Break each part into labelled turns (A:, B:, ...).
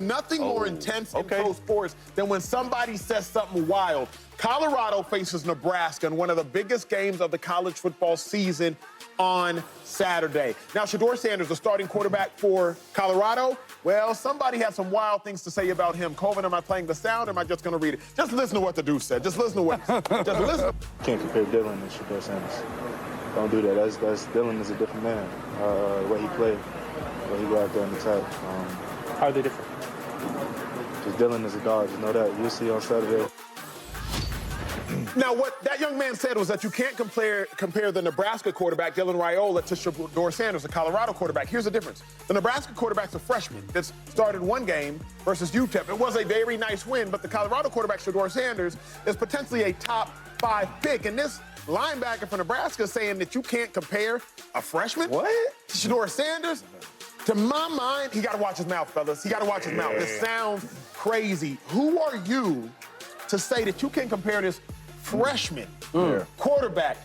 A: Nothing more intense in pro sports than when somebody says something wild. Colorado faces Nebraska in one of the biggest games of the college football season on Saturday. Now, Shedeur Sanders, the starting quarterback for Colorado, well, somebody had some wild things to say about him. Colvin, am I playing the sound or am I just going to read it? Just listen to what the dude said. Just listen to what just listen.
B: Can't compare Dylan and Shedeur Sanders. Don't do that. That's Dylan is a different man. The way he played, the way he go out there and attack.
C: How are they different?
B: Just Dylan is a dog. Just know that. You'll see on Saturday.
A: Now, what that young man said was that you can't compare the Nebraska quarterback, Dylan Raiola, to Shedeur Sanders, the Colorado quarterback. Here's the difference. The Nebraska quarterback's a freshman that started one game versus UTEP. It was a very nice win, but the Colorado quarterback, Shedeur Sanders, is potentially a top 5 pick. And this linebacker for Nebraska is saying that you can't compare a freshman to Shedeur Sanders. To my mind, he got to watch his mouth, fellas. He got to watch his mouth. This sounds crazy. Who are you to say that you can compare this freshman quarterback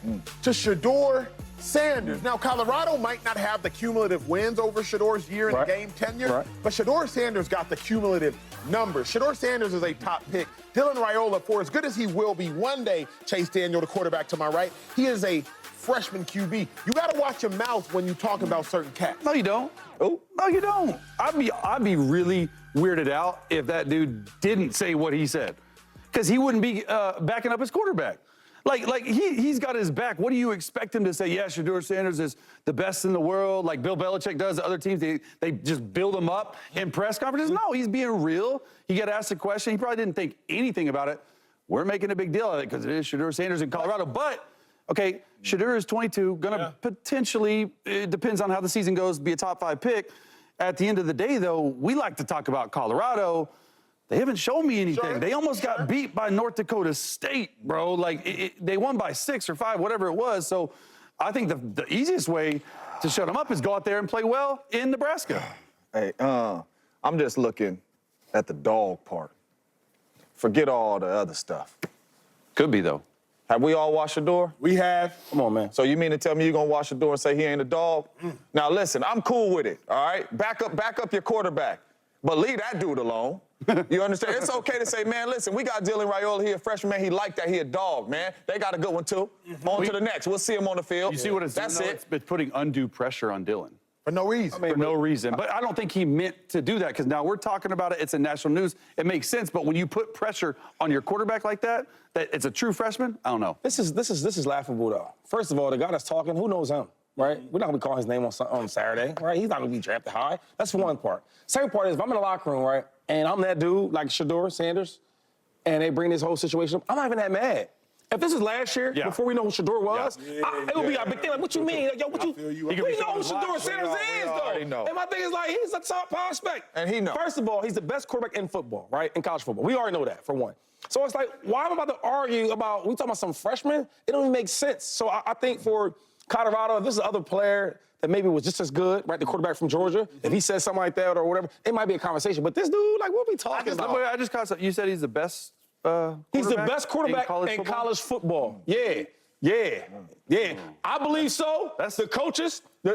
A: to Shedeur Sanders? Now, Colorado might not have the cumulative wins over Shedeur's year in game tenure, but Shedeur Sanders got the cumulative numbers. Shedeur Sanders is a top pick. Dylan Raiola, for as good as he will be one day, Chase Daniel, the quarterback to my right, he is a freshman QB. You got to watch your mouth when you talk about certain cats.
D: No, you don't. Oh, no, you don't. I'd be really weirded out if that dude didn't say what he said, because he wouldn't be backing up his quarterback. Like he's got his back. What do you expect him to say? Yeah, Shedeur Sanders is the best in the world, like Bill Belichick does. The other teams, they just build him up in press conferences. No, he's being real. He got asked a question. He probably didn't think anything about it. We're making a big deal of it because it is Shedeur Sanders in Colorado. But, okay, Shedeur is 22, gonna potentially, it depends on how the season goes, be a top 5 pick. At the end of the day, though, we like to talk about Colorado. They haven't shown me anything. They almost got beat by North Dakota State, bro. Like, they won by 6 or 5, whatever it was. So I think the easiest way to shut them up is go out there and play well in Nebraska.
E: Hey, I'm just looking at the dog part. Forget all the other stuff.
D: Could be, though.
E: Have we all watched Shedeur?
A: We have.
E: Come on, man. So you mean to tell me you're going to watch Shedeur and say he ain't a dog? Now, listen, I'm cool with it, all right? Back up your quarterback. But leave that dude alone. You understand? It's okay to say, man, listen, we got Dylan Raiola here, freshman, man. He like that. He a dog, man. They got a good one, too. On to the next. We'll see him on the field.
D: You see what it's doing? That's it. It's putting undue pressure on Dylan.
A: For no reason.
D: For no reason. But I don't think he meant to do that, because now we're talking about it. It's in national news. It makes sense. But when you put pressure on your quarterback like that it's a true freshman, I don't know.
C: This is laughable, though. First of all, the guy that's talking, who knows him, right? We're not going to be calling his name on Saturday, right? He's not going to be drafted high. That's one part. Second part is, if I'm in the locker room, right, and I'm that dude, like Shedeur Sanders, and they bring this whole situation up, I'm not even that mad. If this is last year, before we know who Shedeur was, it would be a big thing. Like, what you mean? Like, yo, we know who Shedeur Sanders is, though. And my thing is, like, he's a top prospect.
E: And he knows.
C: First of all, he's the best quarterback in football, right? In college football. We already know that, for one. So it's like, why am I about to argue about, we talking about some freshmen? It don't even make sense. So I think for Colorado, if this is another player that maybe was just as good, right, the quarterback from Georgia, if he says something like that or whatever, it might be a conversation. But this dude, like, what are we talking about?
D: I just caught something. You said he's the best
C: he's the best quarterback in college football. Yeah. I believe so. That's the coaches, the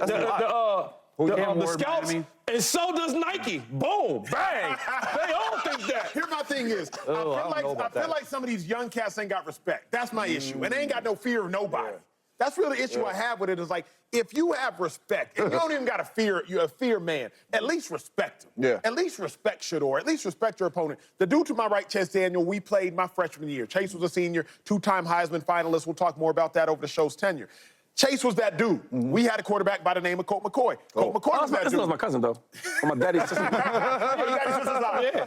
C: scouts, and so does Nike. Boom, bang. They all think that.
A: Here my thing is, I feel like some of these young cats ain't got respect. That's my issue. And they ain't got no fear of nobody. That's really the issue I have with it, is like, if you have respect, and you don't even got to fear, you're a fear man, at least respect him.
E: Yeah.
A: At least respect Shedeur. At least respect your opponent. The dude to my right, Chase Daniel, we played my freshman year. Chase was a senior, 2-time Heisman finalist. We'll talk more about that over the show's tenure. Chase was that dude. We had a quarterback by the name of Colt McCoy. Colt McCoy was that dude.
C: That was my cousin, though. My daddy's sister.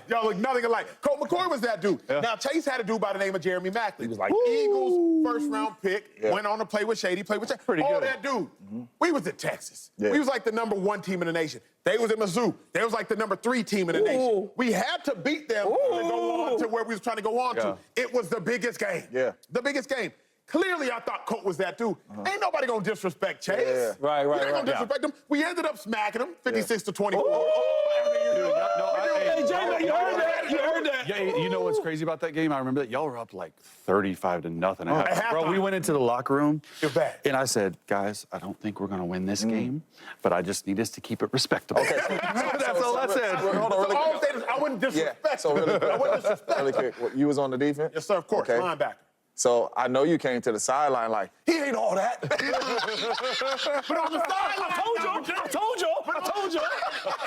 A: Y'all look nothing alike. Colt McCoy was that dude. Now, Chase had a dude by the name of Jeremy Macklin. He was like Eagles, first-round pick, went on to play with Shady, played with Shady.
D: Pretty good.
A: That dude. We was in Texas. We was like the #1 team in the nation. They was in Mizzou. They was like the #3 team in the nation. We had to beat them to go on to where we was trying to go on to. It was the biggest game. The biggest game. Clearly, I thought Colt was that dude. Ain't nobody gonna disrespect Chase.
C: Right.
A: We ain't gonna disrespect him. We ended up smacking him, 56-24.
C: Hey, Jay, you heard that? You heard that?
D: Yeah, you know what's crazy about that game? I remember that y'all were up like 35-0. Bro, we went into the locker room.
A: You're bad.
D: And I said, guys, I don't think we're going to win this game, but I just need us to keep it respectable. Okay. That's all I said.
A: Hold on, I wouldn't wasn't disrespecting.
E: Yeah, so really quick,
A: I wasn't disrespecting.
E: really quick, you was on the defense?
A: Yes, sir, of course,
E: Okay.
A: linebacker.
E: So I know you came to the sideline like, he ain't all that.
A: But on the sideline,
C: I told you.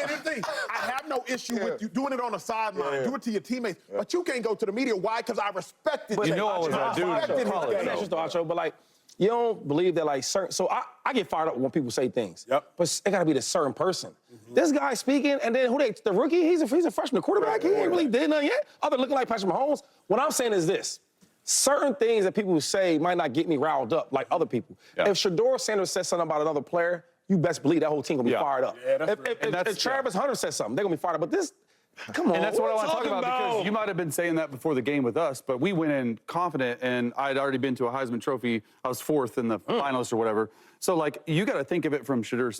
A: And the thing, I have no issue with you doing it on the sideline.
E: Yeah.
A: Do it to your teammates. But you can't go to the media. Why? Because I respected
D: You
A: you.
D: know I was that dude in
A: respected his
D: college,
A: game.
C: That's just the Acho, but like, you don't believe that like certain. So I get fired up when people say things.
A: Yep.
C: But it got to be the certain person. This guy speaking, and then the rookie? He's a freshman quarterback. He ain't really did nothing yet. Other than looking like Patrick Mahomes. What I'm saying is this. Certain things that people say might not get me riled up like other people.
D: Yeah.
C: If Shedeur Sanders says something about another player, you best believe that whole team gonna be fired up.
A: Yeah, that's
C: If Travis Hunter says something, they're gonna be fired up. But this, come on.
D: And that's what I want to talk
C: talking
D: about because you might have been saying that before the game with us, but we went in confident, and I'd already been to a Heisman Trophy. I was 4th in the finalists or whatever. So, like, you got to think of it from Shedeur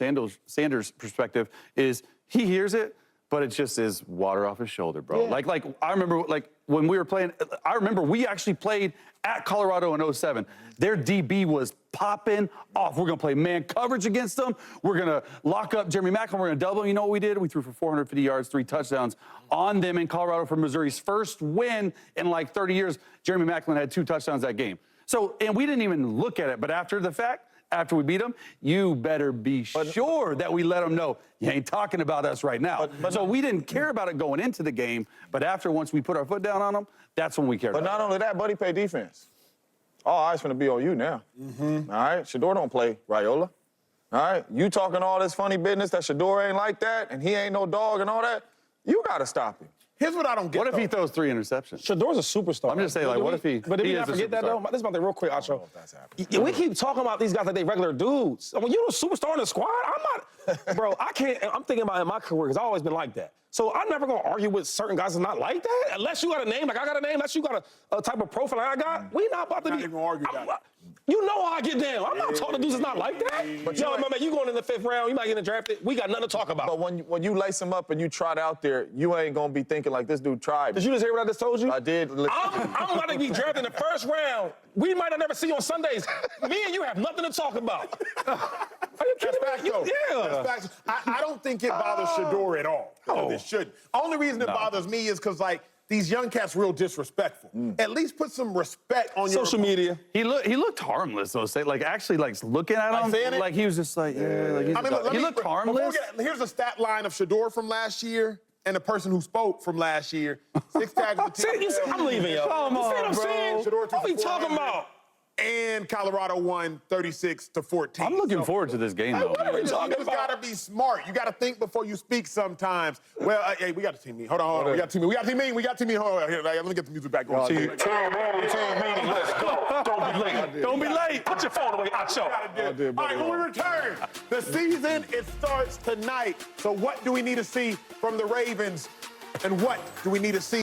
D: Sanders' perspective is he hears it, but it just is water off his shoulder, bro.
C: Yeah.
D: Like I remember, like, when we were playing, I remember we actually played at Colorado in 07. Their DB was popping off. We're going to play man coverage against them. We're going to lock up Jeremy Maclin. We're going to double him. You know what we did? We threw for 450 yards, 3 touchdowns on them in Colorado for Missouri's first win in like 30 years. Jeremy Maclin had 2 touchdowns that game. So, and we didn't even look at it. But after the fact, after we beat them, you better be sure that we let them know you ain't talking about us right now. So we didn't care about it going into the game, but after once we put our foot down on them, that's when we cared
E: But
D: about
E: not only that, Buddy play defense. All eyes finna be on you now. All right? Shedeur don't play Raiola. All right? You talking all this funny business that Shedeur ain't like that and he ain't no dog and all that, you gotta stop him.
A: Here's what I don't get.
D: What if he
A: though.
D: throws 3 interceptions?
C: Shedeur's a superstar.
D: I'm just saying, like, what if he-
C: But did
D: he
C: we
D: is
C: not
D: a
C: forget that, though?
D: superstar.
C: This is about the real quick, Acho.
E: if that's happening.
C: We keep talking about these guys like they regular dudes. When you're a superstar in the squad, I'm not, bro, I can't, I'm thinking about in my career, because I've always been like that. So I'm never going to argue with certain guys that's not like that. Unless you got a name, like I got a name, unless you got a type of profile like I got, we not about to
A: Not
C: be.
A: even gonna argue that.
C: You know how I get down. I'm not talking to dudes that's not like that.
E: But
C: Yo,
E: you
C: man, you going in the 5th round, you might get drafted. We got nothing to talk about.
E: But when you lace him up and you trot out there, you ain't gonna be thinking like this dude tried.
C: Did you just hear what I just told you?
E: I did.
C: I'm about to be drafted in the 1st round. We might have never see you on Sundays. Me and you have nothing to talk about. Are you kidding
A: That's facts,
C: me?
A: though.
C: Yeah.
A: That's facts. I don't think it bothers Shedeur at all.
C: No.
A: It shouldn't. Only reason it bothers me is because, like, these young cats real disrespectful. At least put some respect on your
C: Social media.
D: He looked harmless, though. Say, like, actually, like, looking at him,
A: saying it?
D: like, he was just like, yeah, like, he's
A: I mean, look,
D: he looked
A: before we
D: harmless.
A: here's a stat line of Shedeur from last year and the person who spoke from last year. 6 tackles.
C: See, you see, I'm leaving, yo.
D: Come
C: You see what
D: on,
C: I'm
D: bro.
C: saying?
A: Shedeur
C: What we
A: took
C: talking
A: 400.
C: about?
A: And Colorado won 36-14.
D: I'm looking forward to this game, though.
C: what are we
A: You
C: talking
A: just
C: about?
A: gotta be smart. You gotta think before you speak sometimes. Well, hey, we got a team meeting. Hold on. We got a team meeting. We got a team meeting. Hold on. Here, let me get the music back on.
C: Team meeting, let's go. Don't be late.
D: Don't be late.
C: Put your phone away, Acho.
A: All right, when we return, the season, it starts tonight. So what do we need to see from the Ravens? And what do we need to see